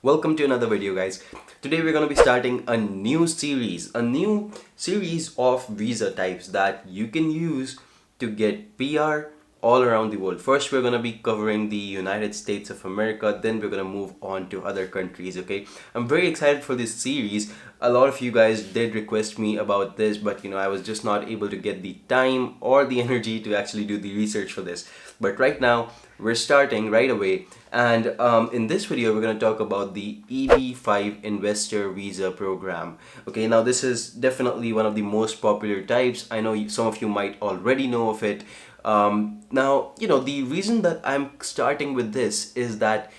Welcome to another video, guys. Today we're going to be starting a new series of visa types that you can use to get PR all around the world. First, we're going to be covering the United States of America, then we're going to move on to other countries, okay? I'm very excited for this series. A lot of you guys did request me about this, but I was just not able to get the time or the energy to actually do the research for this. But right now, we're starting right away, and in this video we're going to talk about the EB-5 investor visa program. Okay, now this is definitely one of the most popular types. I know some of you might already know of it. Now, the reason that I'm starting with this is that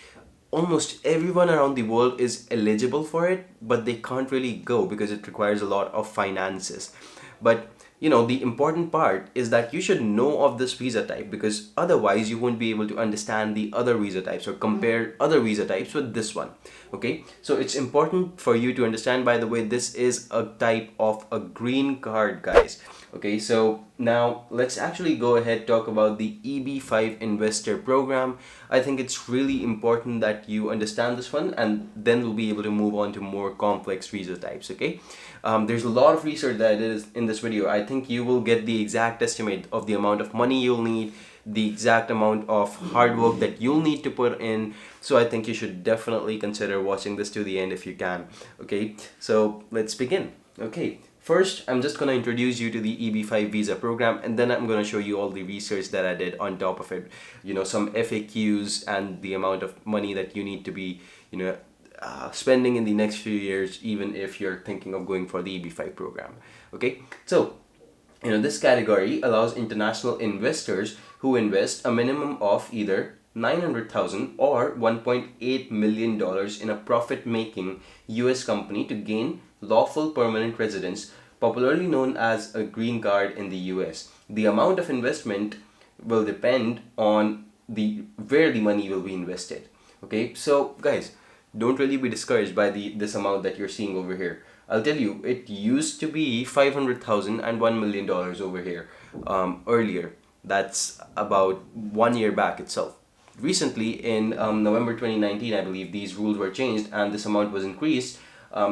almost everyone around the world is eligible for it, but they can't really go because it requires a lot of finances. But the important part is that you should know of this visa type, because otherwise you won't be able to understand the other visa types or compare other visa types with this one. Okay, so it's important for you to understand, by the way, this is a type of a green card, guys. Okay, so now let's actually go ahead talk about the EB-5 investor program. I think it's really important that you understand this one, and then we'll be able to move on to more complex visa types. Okay, there's a lot of research that is in this video. I think you will get the exact estimate of the amount of money you'll need, the exact amount of hard work that you'll need to put in. So I think you should definitely consider watching this to the end if you can. Okay, so let's begin. Okay, first I'm just going to introduce you to the EB-5 visa program, and then I'm going to show you all the research that I did on top of it. Some FAQs and the amount of money that you need to be spending in the next few years, even if you're thinking of going for the EB-5 program. Okay, so this category allows international investors who invest a minimum of either $900,000 or $1.8 million in a profit-making US company to gain lawful permanent residence, popularly known as a green card in the US. The amount of investment will depend on where the money will be invested. Okay, so guys, don't really be discouraged by this amount that you're seeing over here. I'll tell you, it used to be $500,000 and $1 million over here earlier. That's about 1 year back itself. Recently, in November 2019, I believe, these rules were changed and this amount was increased,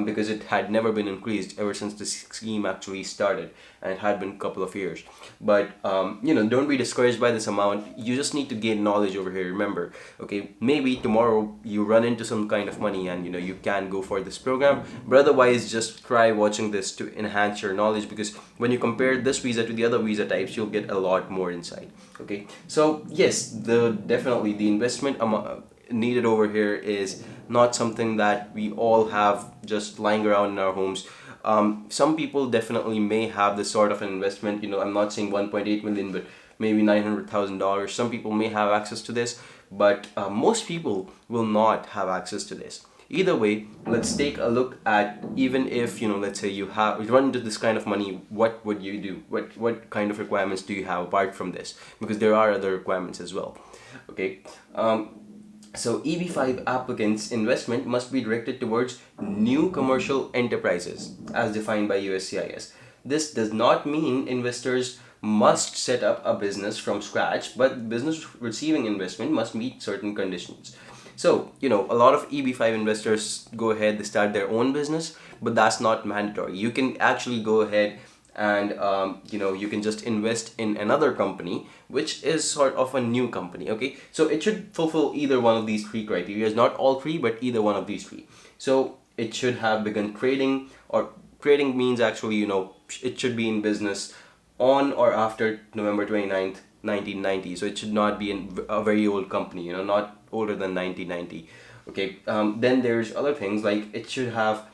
because it had never been increased ever since the scheme actually started, and it had been a couple of years. But don't be discouraged by this amount. You just need to gain knowledge over here. Remember, okay, maybe tomorrow you run into some kind of money and you can go for this program, but otherwise just try watching this to enhance your knowledge, because when you compare this visa to the other visa types, you'll get a lot more insight. Okay, so yes, definitely the investment needed over here is not something that we all have just lying around in our homes. Some people definitely may have this sort of an investment. I'm not saying 1.8 million, but maybe $900,000. Some people may have access to this, but most people will not have access to this. Either way, let's take a look at, even if let's say you run into this kind of money, what would you do? What kind of requirements do you have apart from this? Because there are other requirements as well. Okay. So EB-5 applicants' investment must be directed towards new commercial enterprises as defined by USCIS. This does not mean investors must set up a business from scratch, but business receiving investment must meet certain conditions. So, a lot of EB-5 investors go ahead, they start their own business, but that's not mandatory. You can actually go ahead and you can just invest in another company, which is sort of a new company. Okay, so it should fulfill either one of these three criteria, not all three, but either one of these three. So it should have begun trading, or trading means actually it should be in business on or after November 29th 1990. So it should not be in a very old company, not older than 1990. Okay, then there's other things like it should have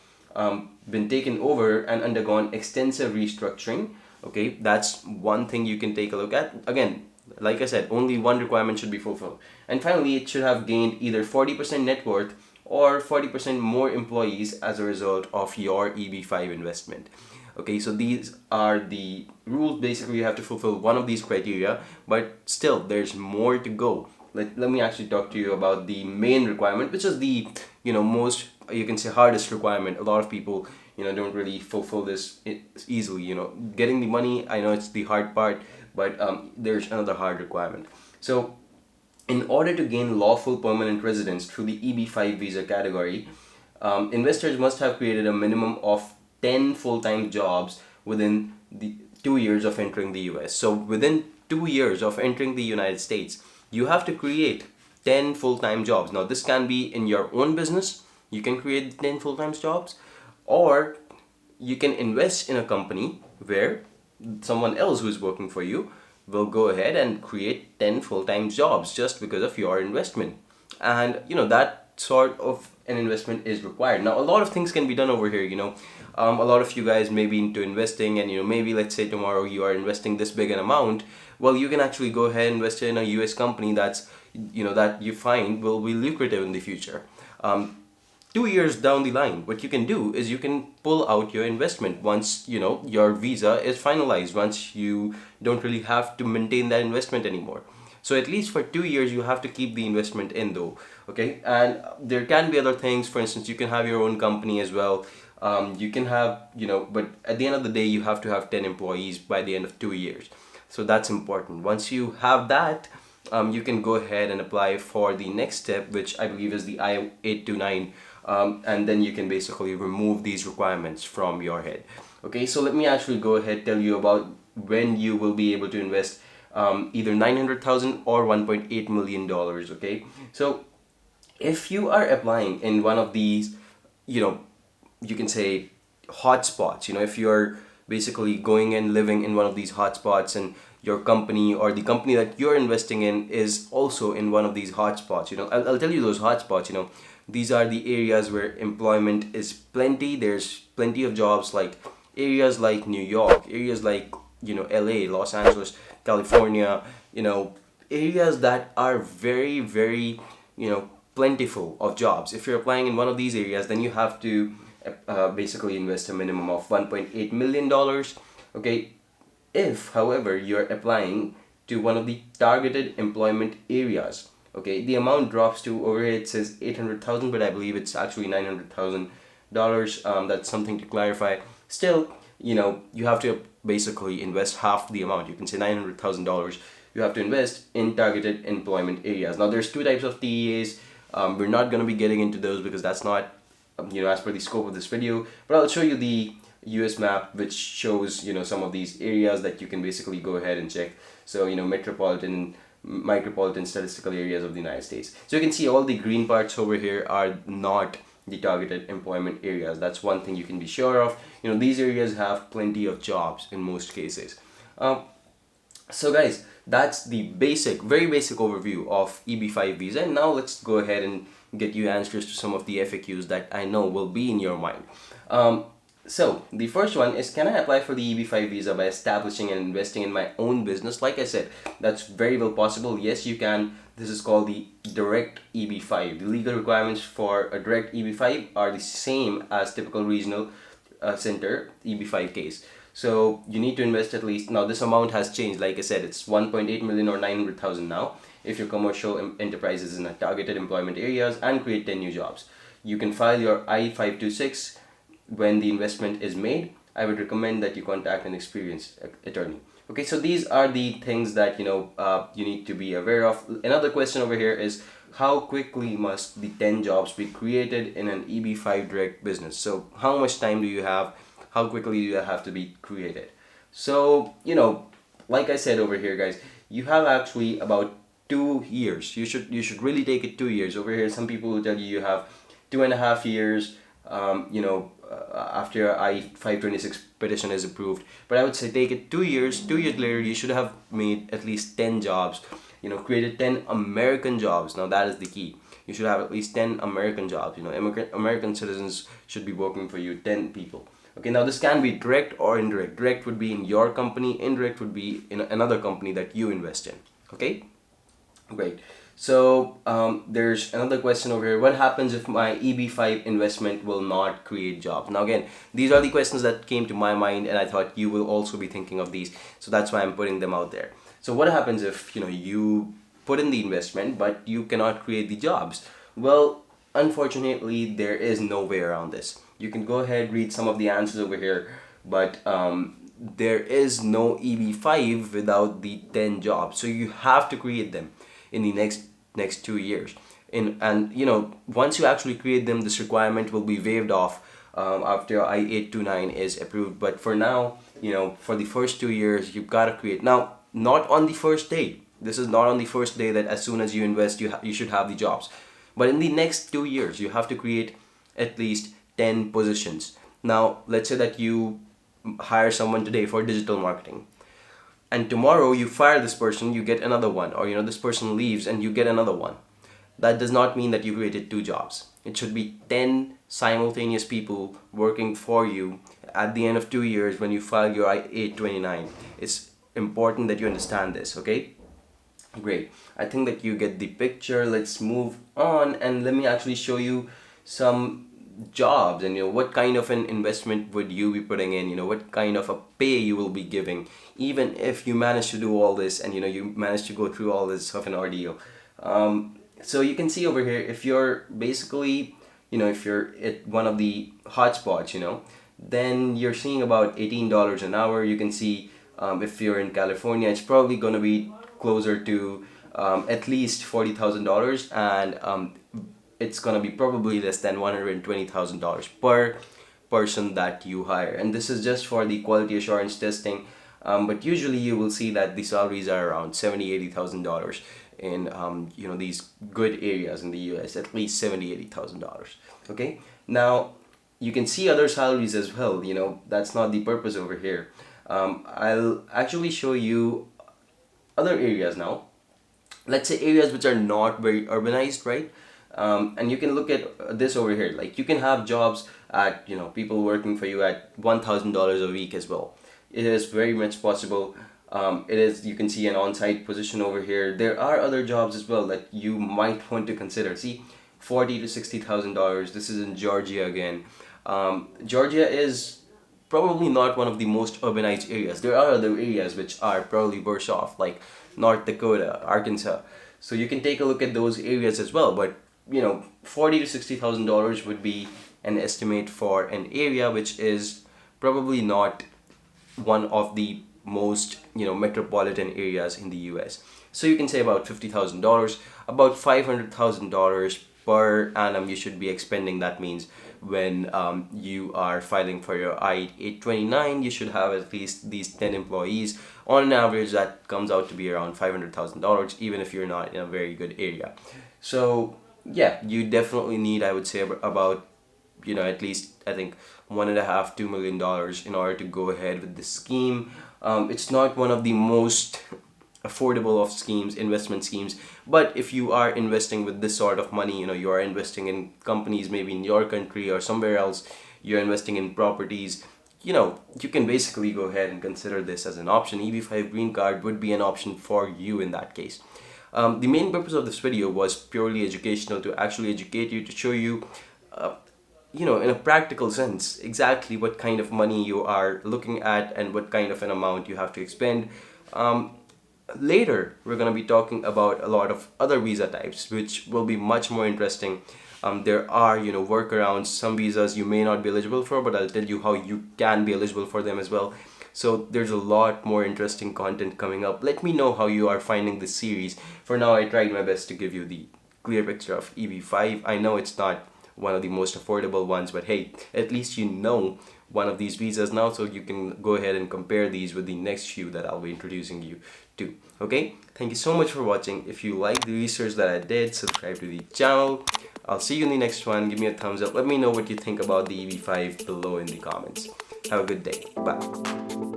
been taken over and undergone extensive restructuring. Okay, that's one thing you can take a look at. Again, like I said, only one requirement should be fulfilled. And finally, it should have gained either 40% net worth or 40% more employees as a result of your EB-5 investment. Okay, so these are the rules. Basically, you have to fulfill one of these criteria, but still, there's more to go. Let me actually talk to you about the main requirement, which is the most, you can say, hardest requirement. A lot of people don't really fulfill this easily. Getting the money, I know it's the hard part, but there's another hard requirement. So In order to gain lawful permanent residence through the EB-5 visa category, investors must have created a minimum of 10 full-time jobs within the 2 years of entering the US. So within 2 years of entering the United States, you have to create 10 full-time jobs. Now this can be in your own business, you can create 10 full-time jobs, or you can invest in a company where someone else who is working for you will go ahead and create 10 full-time jobs just because of your investment. And that sort of an investment is required. Now a lot of things can be done over here. A lot of you guys may be into investing, and maybe let's say tomorrow you are investing this big an amount. Well, you can actually go ahead and invest in a US company that's that you find will be lucrative in the future. 2 years down the line, what you can do is you can pull out your investment once your visa is finalized, once you don't really have to maintain that investment anymore. So at least for 2 years you have to keep the investment in though. Okay, and there can be other things. For instance, you can have your own company as well. You can have but at the end of the day you have to have 10 employees by the end of 2 years. So that's important. Once you have that, you can go ahead and apply for the next step, which I believe is the I-829, and then you can basically remove these requirements from your head. Okay, so let me actually go ahead tell you about when you will be able to invest either 900,000 or 1.8 million dollars. Okay, so if you are applying in one of these, you can say hotspots. If you're basically going and living in one of these hotspots, and your company or the company that you're investing in is also in one of these hotspots, I'll tell you those hotspots. These are the areas where employment is plenty. There's plenty of jobs, like areas like New York, areas like LA, Los Angeles, California, areas that are very, very plentiful of jobs. If you're applying in one of these areas, then you have to basically invest a minimum of 1.8 million dollars. Okay, if however you're applying to one of the targeted employment areas, okay, the amount drops to, over here it says 800,000, but I believe it's actually $900,000. That's something to clarify. Still, you have to basically invest half the amount. You can say $900,000 you have to invest in targeted employment areas. Now there's two types of TEAs. We're not going to be getting into those because that's not as per the scope of this video, but I'll show you the US map, which shows some of these areas that you can basically go ahead and check. So metropolitan, micropolitan statistical areas of the United States. So you can see all the green parts over here are not the targeted employment areas. That's one thing you can be sure of. These areas have plenty of jobs in most cases. So guys, that's the very basic overview of EB-5 visa. And now let's go ahead and get you answers to some of the FAQs that I know will be in your mind. So the first one is, can I apply for the EB-5 visa by establishing and investing in my own business? Like I said, that's very well possible. Yes, you can. This is called the direct EB-5. The legal requirements for a direct EB-5 are the same as typical regional center EB-5 case. So you need to invest at least, now this amount has changed, like I said, it's 1.8 million or 900,000 now. If your commercial enterprise is in a targeted employment areas and create 10 new jobs, you can file your I-526 when the investment is made. I would recommend that you contact an experienced attorney. Okay, so these are the things that you need to be aware of. Another question over here is, how quickly must the 10 jobs be created in an EB-5 direct business? So how much time do you have? How quickly do you have to be created? So like I said over here, guys, you have actually about 2 years. You should really take it 2 years. Over here, some people will tell you have 2.5 years. After your I-526 petition is approved, but I would say take it 2 years. 2 years later, you should have made at least 10 jobs. Created 10 American jobs. Now that is the key. You should have at least 10 American jobs. American citizens should be working for you. 10 people. Okay, now this can be direct or indirect. Direct would be in your company, indirect would be in another company that you invest in. Okay, great. So there's another question over here. What happens if my EB-5 investment will not create jobs? Now again, these are the questions that came to my mind, and I thought you will also be thinking of these. So that's why I'm putting them out there. So what happens if you put in the investment but you cannot create the jobs? Well, unfortunately, there is no way around this. You can go ahead, read some of the answers over here, but there is no EB-5 without the 10 jobs. So you have to create them in the next next 2 years. And once you actually create them, this requirement will be waived off after I-829 is approved. But for now, for the first 2 years, you've got to create. Now, not on the first day. This is not on the first day that as soon as you invest, you should have the jobs. But in the next 2 years, you have to create at least 10 positions. Now, let's say that you hire someone today for digital marketing, and tomorrow you fire this person, you get another one, or this person leaves and you get another one. That does not mean that you created 2 jobs. It should be 10 simultaneous people working for you at the end of 2 years when you file your I-829. It's important that you understand this, okay? Great. I think that you get the picture. Let's move on and let me actually show you some jobs, and what kind of an investment would you be putting in, what kind of a pay you will be giving, even if you manage to do all this and you manage to go through all this of an ordeal. So you can see over here, if you're basically, if you're at one of the hotspots, then you're seeing about $18 an hour. You can see if you're in California, it's probably going to be closer to at least $40,000, and it's going to be probably less than $120,000 per person that you hire. And this is just for the quality assurance testing. But usually you will see that the salaries are around $70,000-$80,000 in these good areas in the US, at least $70,000-$80,000. Okay, now you can see other salaries as well. That's not the purpose over here. I'll actually show you other areas now. Let's say areas which are not very urbanized, right? And you can look at this over here. Like, you can have jobs at people working for you at $1,000 a week as well. It is very much possible. You can see an on-site position over here. There are other jobs as well that you might want to consider. See, $40,000 to $60,000. This is in Georgia again. Georgia is probably not one of the most urbanized areas. There are other areas which are probably worse off, like North Dakota, Arkansas. So you can take a look at those areas as well. But $40,000 to $60,000 would be an estimate for an area which is probably not one of the most metropolitan areas in the US. So you can say about $50,000, about $500,000 per annum you should be expending. That means when you are filing for your I-829, you should have at least these 10 employees. On an average, that comes out to be around $500,000, even if you're not in a very good area. So yeah, you definitely need, I would say, about at least, I think, $1.5–2 million in order to go ahead with this scheme. It's not one of the most affordable of investment schemes, but if you are investing with this sort of money, you are investing in companies maybe in your country or somewhere else, you're investing in properties, you can basically go ahead and consider this as an option. EB-5 green card would be an option for you in that case. The main purpose of this video was purely educational, to actually educate you, to show you in a practical sense exactly what kind of money you are looking at and what kind of an amount you have to expend. Later, we're going to be talking about a lot of other visa types, which will be much more interesting. There are, workarounds. Some visas you may not be eligible for, but I'll tell you how you can be eligible for them as well. So there's a lot more interesting content coming up. Let me know how you are finding this series. For now, I tried my best to give you the clear picture of EB-5. I know it's not one of the most affordable ones, but hey, at least one of these visas now, so you can go ahead and compare these with the next few that I'll be introducing you to. Okay, thank you so much for watching. If you like the research that I did, subscribe to the channel. I'll see you in the next one. Give me a thumbs up. Let me know what you think about the EB-5 below in the comments. Have a good day. Bye.